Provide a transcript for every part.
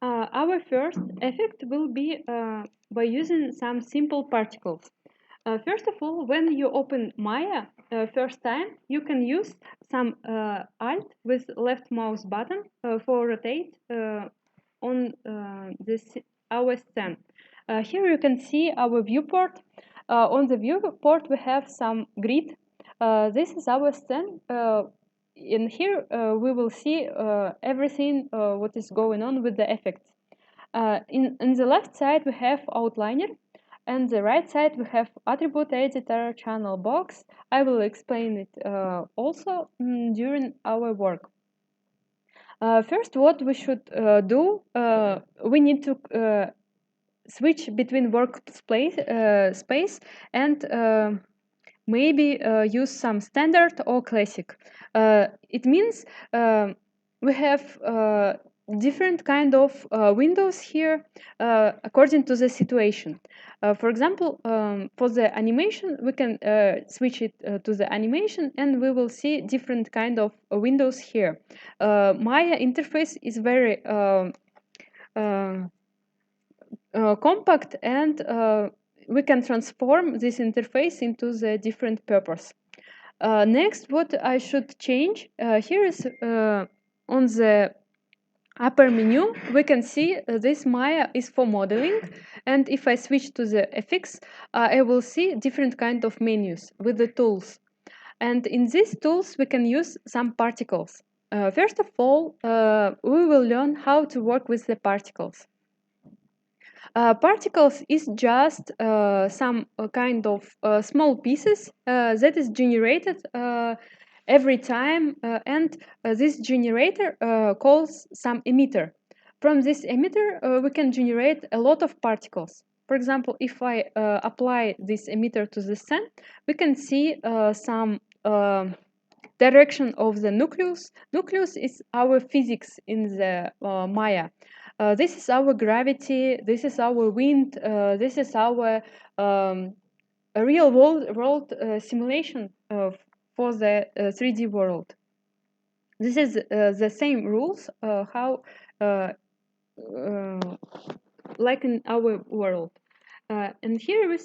Our first effect will be by using some simple particles. First of all, when you open Maya first time, you can use some Alt with left mouse button for rotate on this our scene. Here you can see our viewport. On the viewport we have some grid. This is our scene. In here we will see everything what is going on with the effects. In the left side we have outliner, and the right side we have attribute editor, channel box. I will explain it also during our work. First, what we should do, we need to switch between workspace space and maybe use some standard or classic. It means we have different kind of windows here according to the situation. For example, for the animation, we can switch it to the animation, and we will see different kind of windows here. Maya interface is very compact, and we can transform this interface into the different purpose. Next, what I should change here is on the upper menu, we can see this Maya is for modeling, and if I switch to the FX, I will see different kind of menus with the tools. And in these tools, we can use some particles. First of all, we will learn how to work with the particles. Particles is just some kind of small pieces that is generated every time, and this generator calls some emitter. From this emitter, we can generate a lot of particles. For example, if I apply this emitter to the sun, we can see some direction of the nucleus. Nucleus is our physics in the Maya. This is our gravity, this is our wind, this is our real world simulation for the 3D world. This is the same rules how like in our world. And here we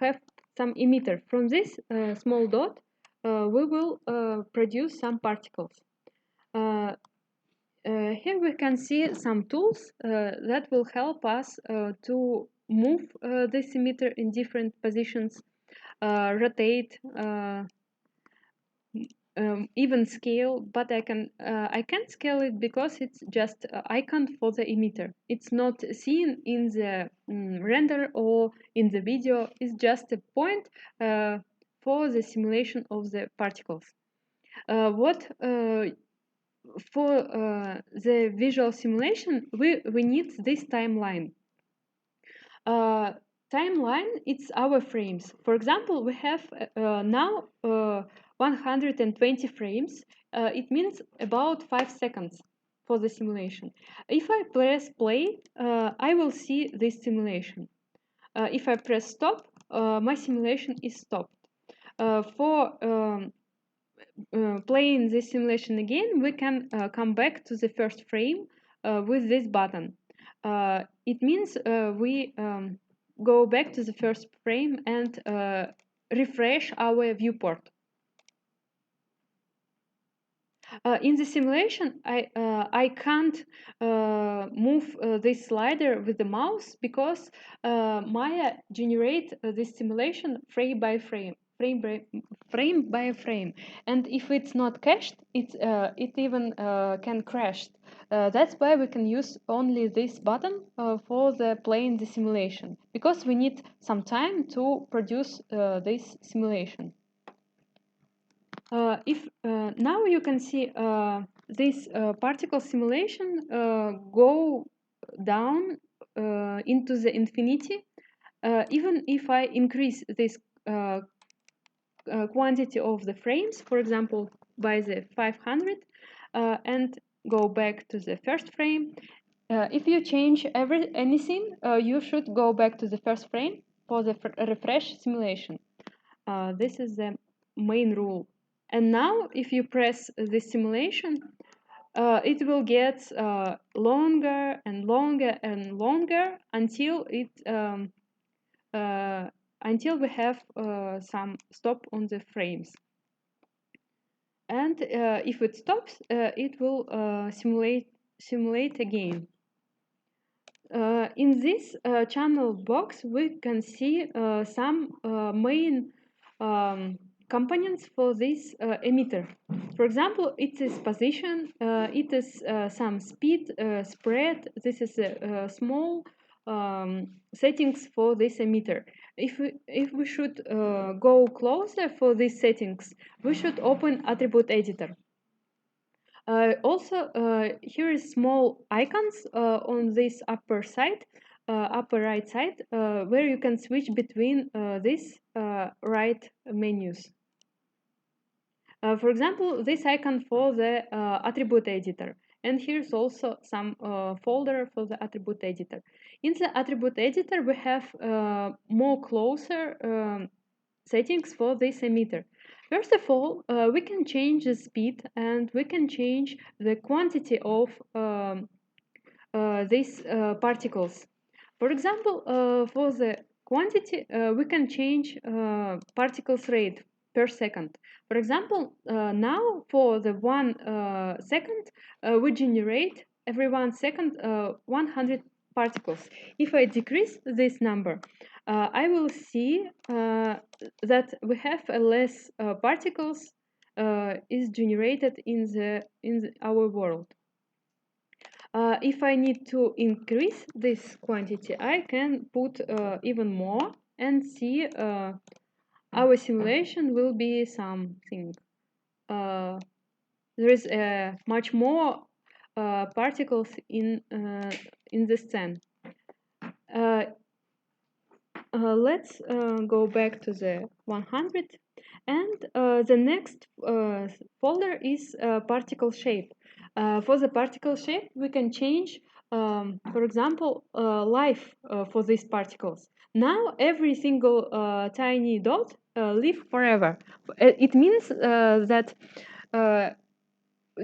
have some emitter. From this small dot, we will produce some particles. Here we can see some tools that will help us to move this emitter in different positions, rotate, even scale, but I can't scale it because it's just icon for the emitter. It's not seen in the render or in the video. It's just a point for the simulation of the particles. For the visual simulation, we need this timeline. Timeline, it's our frames. For example, we have now 120 frames. It means about 5 seconds for the simulation. If I press play, I will see this simulation. If I press stop, my simulation is stopped. For playing this simulation again, we can come back to the first frame with this button. It means we go back to the first frame and refresh our viewport. In the simulation, I can't move this slider with the mouse because Maya generates this simulation frame by frame. Frame by frame, and if it's not cached, it even can crash. That's why we can use only this button for the playing the simulation, because we need some time to produce this simulation. If now you can see this particle simulation go down into the infinity. Even if I increase this quantity of the frames, for example, by the 500, and go back to the first frame. If you change anything, you should go back to the first frame for the refresh simulation. This is the main rule. And now, if you press the simulation, it will get longer and longer and longer until it uh, until we have some stop on the frames. And if it stops, it will simulate again. In this channel box, we can see some main components for this emitter. For example, it is position, it is some speed, spread. This is a small settings for this emitter. If we should go closer for these settings, we should open attribute editor. Also, here is small icons on this upper side, upper right side, where you can switch between these right menus. For example, this icon for the attribute editor. And here's also some folder for the attribute editor. In the attribute editor, we have more closer settings for this emitter. First of all, we can change the speed and we can change the quantity of these particles. For example, for the quantity, we can change particles rate per second. For example, now for the 1 second, we generate every 1 second 100 particles. If I decrease this number, I will see that we have less particles is generated in our world. If I need to increase this quantity, I can put even more and see our simulation will be something. There is much more particles in the scene. Let's go back to the 100, and the next folder is particle shape. For the particle shape, we can change, for example, life for these particles. Now, every single tiny dot live forever. It means that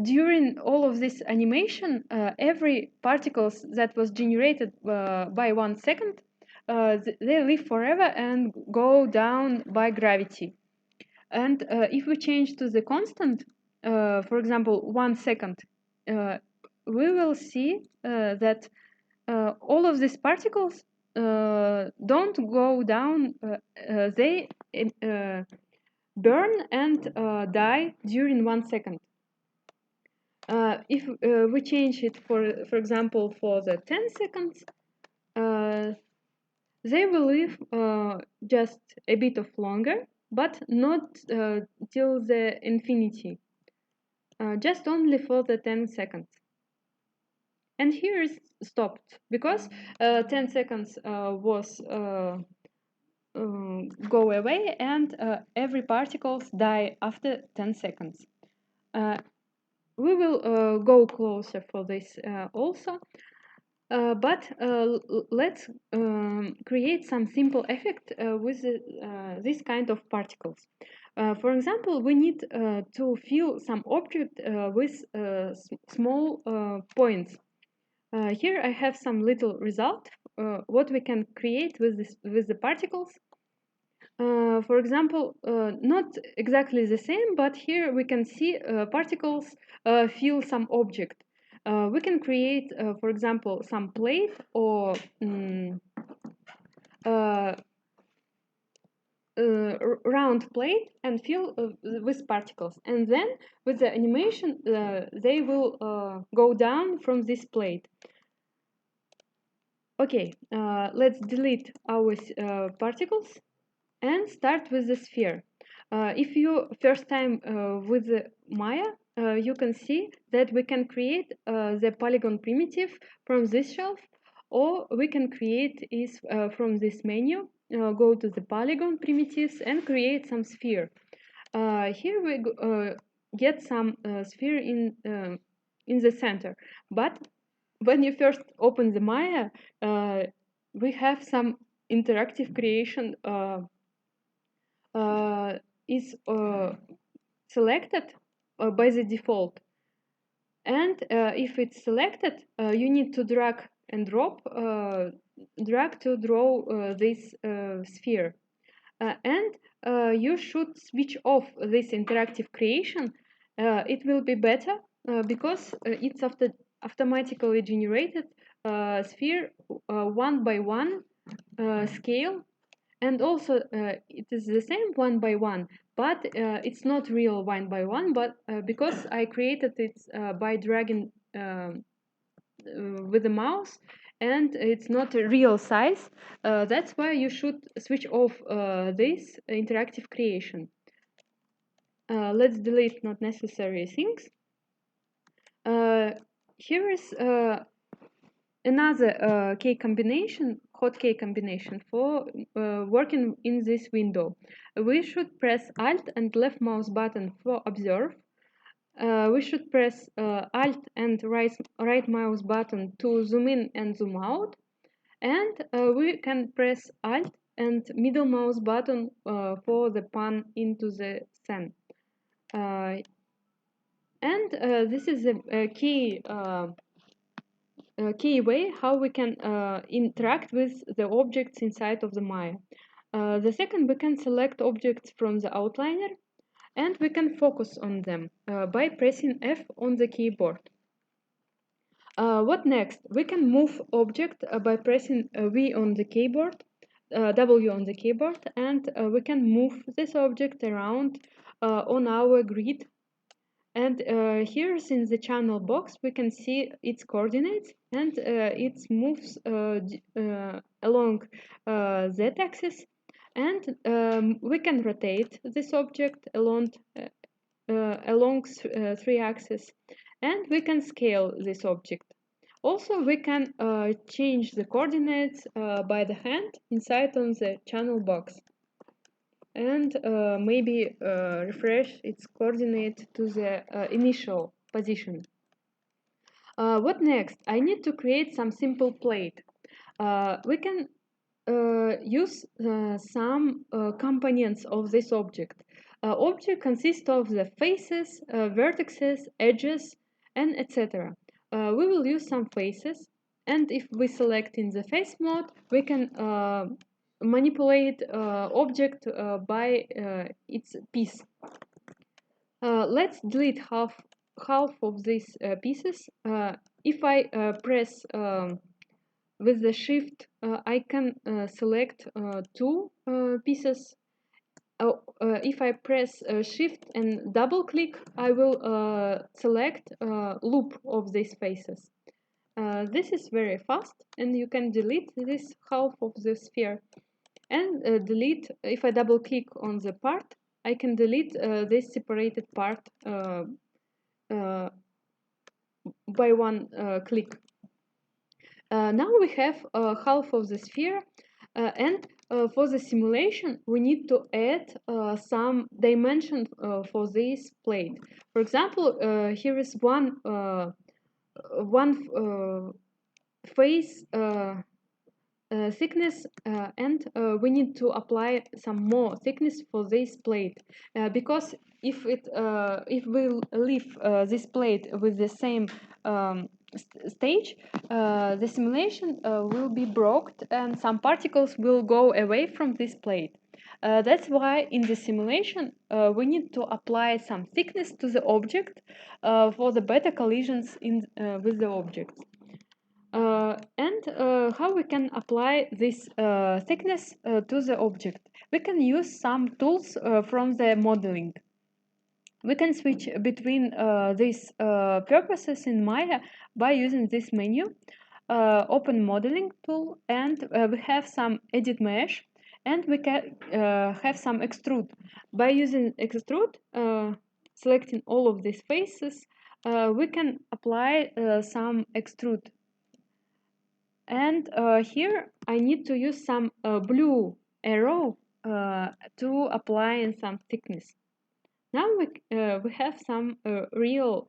during all of this animation, every particles that was generated by 1 second, they live forever and go down by gravity. And if we change to the constant, for example, 1 second, we will see that all of these particles don't go down, they burn and die during 1 second. If we change it for example, for the 10 seconds, they will live just a bit of longer, but not till the infinity, just only for the 10 seconds. And here is stopped because 10 seconds was go away, and every particles die after 10 seconds. We will go closer for this also, but let's create some simple effect with this kind of particles. For example, we need to fill some object with small points. Here I have some little result, what we can create with the particles. For example, not exactly the same, but here we can see particles fill some object. We can create, for example, some plate or uh, round plate and fill with particles. And then with the animation, they will go down from this plate. Okay, let's delete our particles and start with the sphere. If you first time with the Maya, you can see that we can create the polygon primitive from this shelf, or we can create is from this menu, go to the polygon primitives and create some sphere. Here we get some sphere in the center, but when you first open the Maya, we have some interactive creation is selected by the default. And if it's selected, you need to drag and drag to draw this sphere. And you should switch off this interactive creation. It will be better because it's automatically generated sphere one by one scale, and also it is the same one by one, but it's not real one by one, but because I created it by dragging with the mouse, and it's not a real size. That's why you should switch off this interactive creation. Let's delete not necessary things. Here is another key combination, hotkey combination for working in this window. We should press Alt and left mouse button for observe. We should press Alt and right mouse button to zoom in and zoom out. And we can press Alt and middle mouse button for the pan into the scene. And this is a key way how we can interact with the objects inside of the Maya. The second, we can select objects from the outliner, and we can focus on them by pressing F on the keyboard. What next? We can move object by pressing V on the keyboard, W on the keyboard, and we can move this object around on our grid. And here in the channel box, we can see its coordinates, and it moves along z-axis, and we can rotate this object along three axes, and we can scale this object. Also, we can change the coordinates by the hand inside on the channel box, and maybe refresh its coordinate to the initial position. What next? I need to create some simple plate. We can use some components of this object. Object consists of the faces, vertices, edges, and etc. We will use some faces, and if we select in the face mode, we can manipulate object by its piece. Let's delete half of these pieces. If I press with the shift, I can select two pieces. If I press shift and double click, I will select loop of these faces. This is very fast, and you can delete this half of the sphere. And delete, if I double click on the part, I can delete this separated part by one click. Now we have half of the sphere, and for the simulation we need to add some dimension for this plate. For example, here is one face thickness, and we need to apply some more thickness for this plate, because if we leave this plate with the same stage, the simulation will be broken and some particles will go away from this plate. That's why in the simulation we need to apply some thickness to the object for the better collisions with the object. And how we can apply this thickness to the object? We can use some tools from the modeling. We can switch between these purposes in Maya by using this menu, open modeling tool, and we have some edit mesh, and we can have some extrude. By using extrude, selecting all of these faces, we can apply some extrude. And here I need to use some blue arrow to apply some thickness. Now we have some real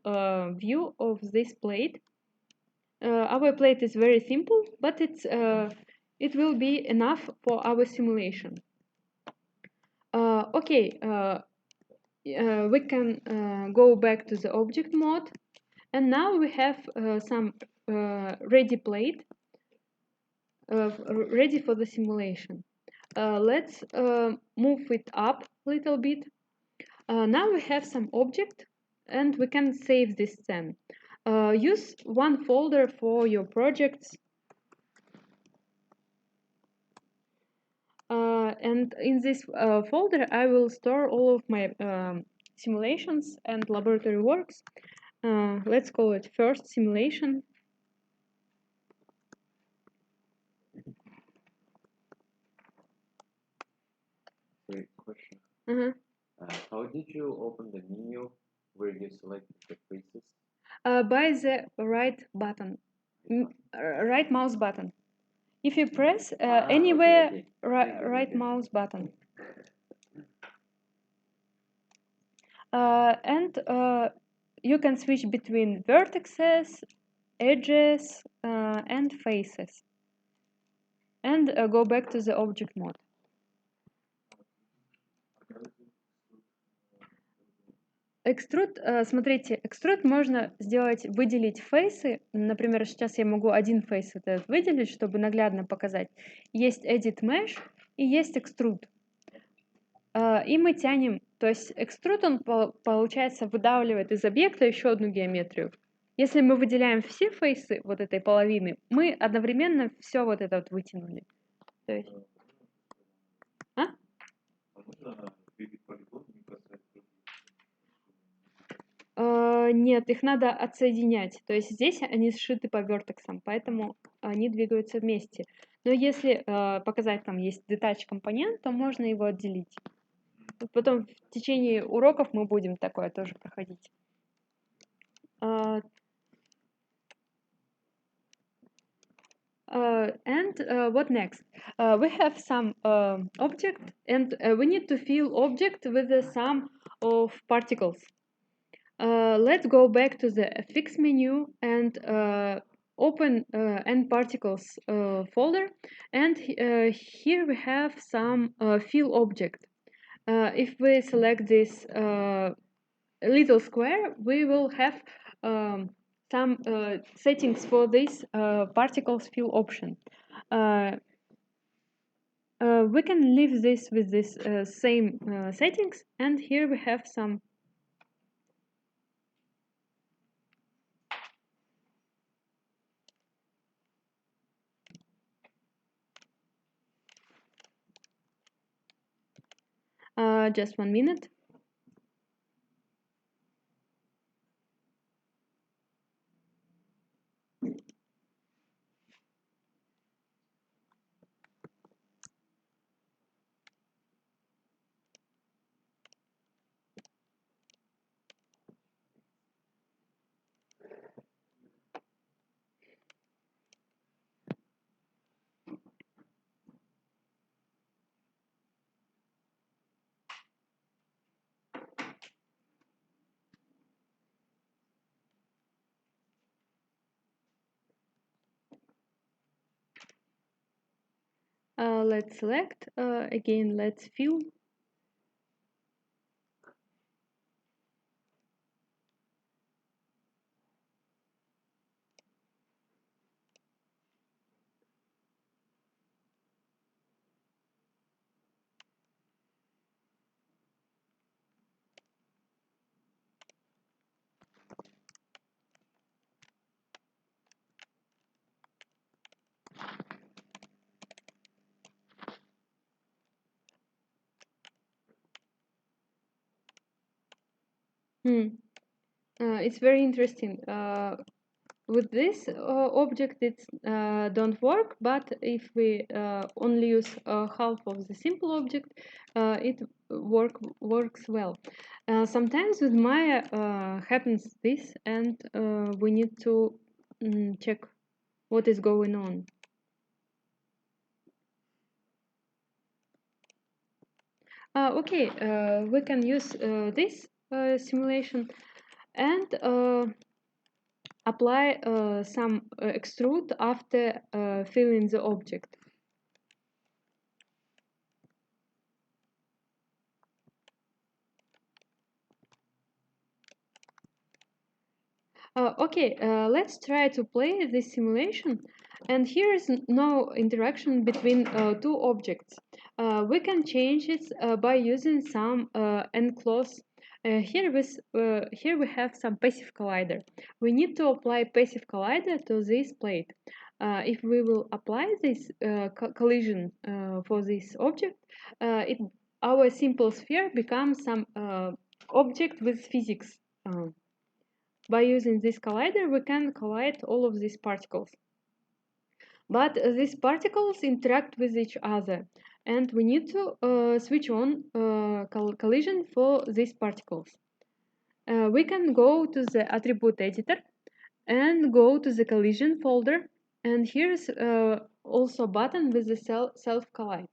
view of this plate. Our plate is very simple, but it will be enough for our simulation. Okay, we can go back to the object mode, And now we have some ready plate ready for the simulation. Let's move it up a little bit. Now we have some object and we can save this scene. Use one folder for your projects. And in this folder, I will store all of my simulations and laboratory works. Let's call it first simulation. Great question. Uh-huh. How did you open the menu where you selected the faces? By the right button, right mouse button. If you press anywhere, Okay. right mouse button. And you can switch between vertices, edges, and faces. And go back to the object mode. Экструд, смотрите, экструд можно сделать, выделить фейсы. Например, сейчас я могу один фейс этот выделить, чтобы наглядно показать. Есть Edit Mesh и есть экструд. И мы тянем, то есть экструд, он, получается, выдавливает из объекта еще одну геометрию. Если мы выделяем все фейсы вот этой половины, мы одновременно все вот это вот вытянули. То есть... Нет, их надо отсоединять. То есть здесь они сшиты по вертексам, поэтому они двигаются вместе. Но если показать, там есть detach компонент, то можно его отделить. Потом в течение уроков мы будем такое тоже проходить. What next? We have some object, and we need to fill object with the sum of particles. Let's go back to the FX menu and open nParticles folder, and here we have some fill object. If we select this little square, we will have some settings for this particles fill option. We can leave this with this same settings, and here we have some just 1 minute. Let's select, again, let's fill. It's very interesting. With this object, it don't work, but if we only use half of the simple object, it works well. Sometimes with Maya happens this, and we need to check what is going on. Okay, we can use this simulation and apply some extrude after filling the object. Okay, let's try to play this simulation. And here is no interaction between two objects. We can change it by using some enclose. Here we have some passive collider. We need to apply passive collider to this plate. If we will apply this collision for this object, our simple sphere becomes some object with physics. By using this collider, we can collide all of these particles. But these particles interact with each other, and we need to switch on collision for these particles. We can go to the attribute editor and go to the collision folder, and here's also a button with the self collide.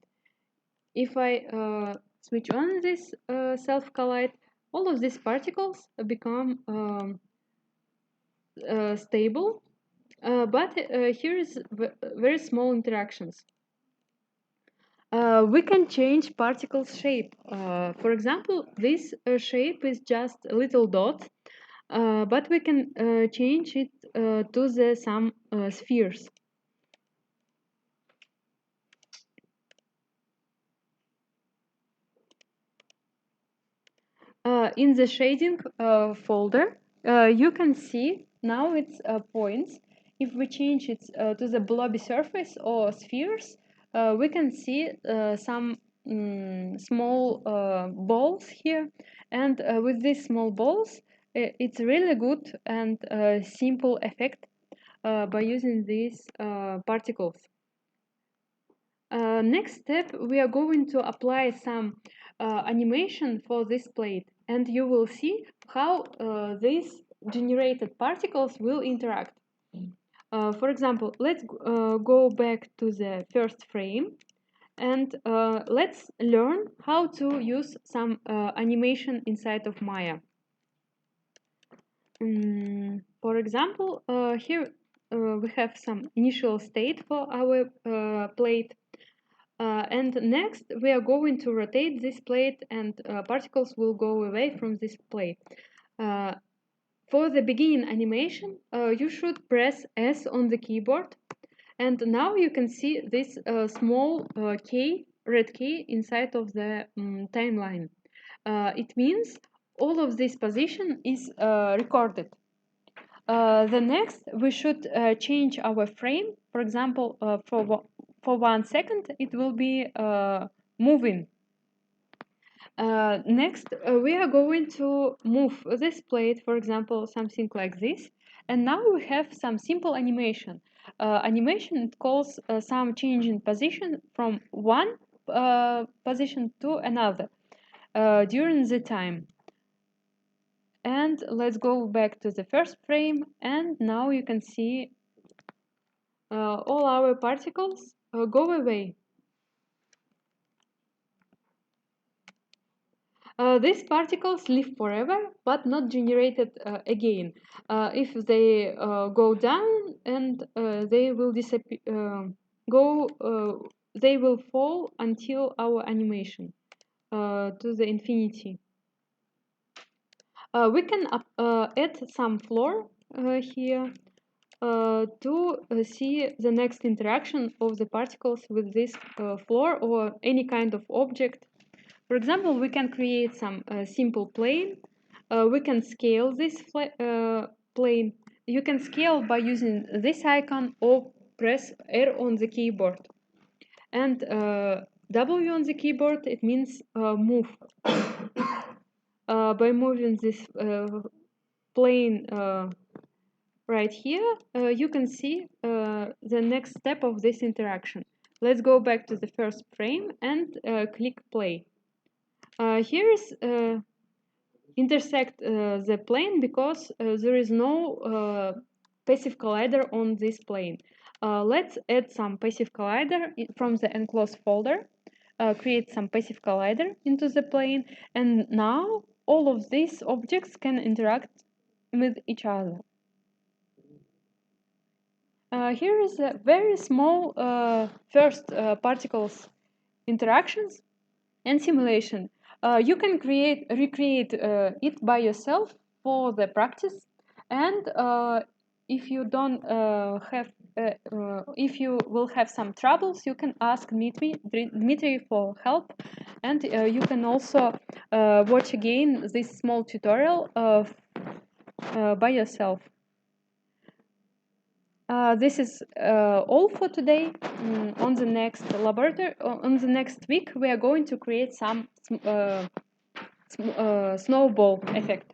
If I switch on this self collide, all of these particles become stable, but here is very small interactions. We can change particles shape. For example, this shape is just a little dot, but we can change it to the some spheres. In the shading folder, you can see now it's points. If we change it to the blobby surface or spheres, we can see some small balls here. And with these small balls, it's really good and simple effect by using these particles. Next step, we are going to apply some animation for this plate, and you will see how these generated particles will interact. For example, let's go back to the first frame, and let's learn how to use some animation inside of Maya. For example, here we have some initial state for our plate. And next, we are going to rotate this plate, and particles will go away from this plate. For the beginning animation, you should press S on the keyboard, and now you can see this small red key inside of the timeline. It means all of this position is recorded. The next, we should change our frame. For example, for 1 second, it will be moving. Next, we are going to move this plate, for example, something like this. And now we have some simple animation. Animation, it calls some change in position from one position to another during the time. And let's go back to the first frame, and now you can see all our particles go away. These particles live forever, but not generated again. If they go down, and they will disappear, they will fall until our animation to the infinity. We can add some floor here to see the next interaction of the particles with this floor or any kind of object. For example, we can create some simple plane. We can scale this plane. You can scale by using this icon or press R on the keyboard. And W on the keyboard, it means move. By moving this plane right here, you can see the next step of this interaction. Let's go back to the first frame and click play. Here's intersect the plane because there is no passive collider on this plane. Let's add some passive collider from the enclosed folder, create some passive collider into the plane, and now all of these objects can interact with each other. Here is a very small first particles interactions and simulation. You can recreate it by yourself for the practice. And if you don't if you will have some troubles, you can ask Dmitry for help, and you can also watch again this small tutorial by yourself. This is all for today. On the next laboratory, on the next week, we are going to create some snowball effect.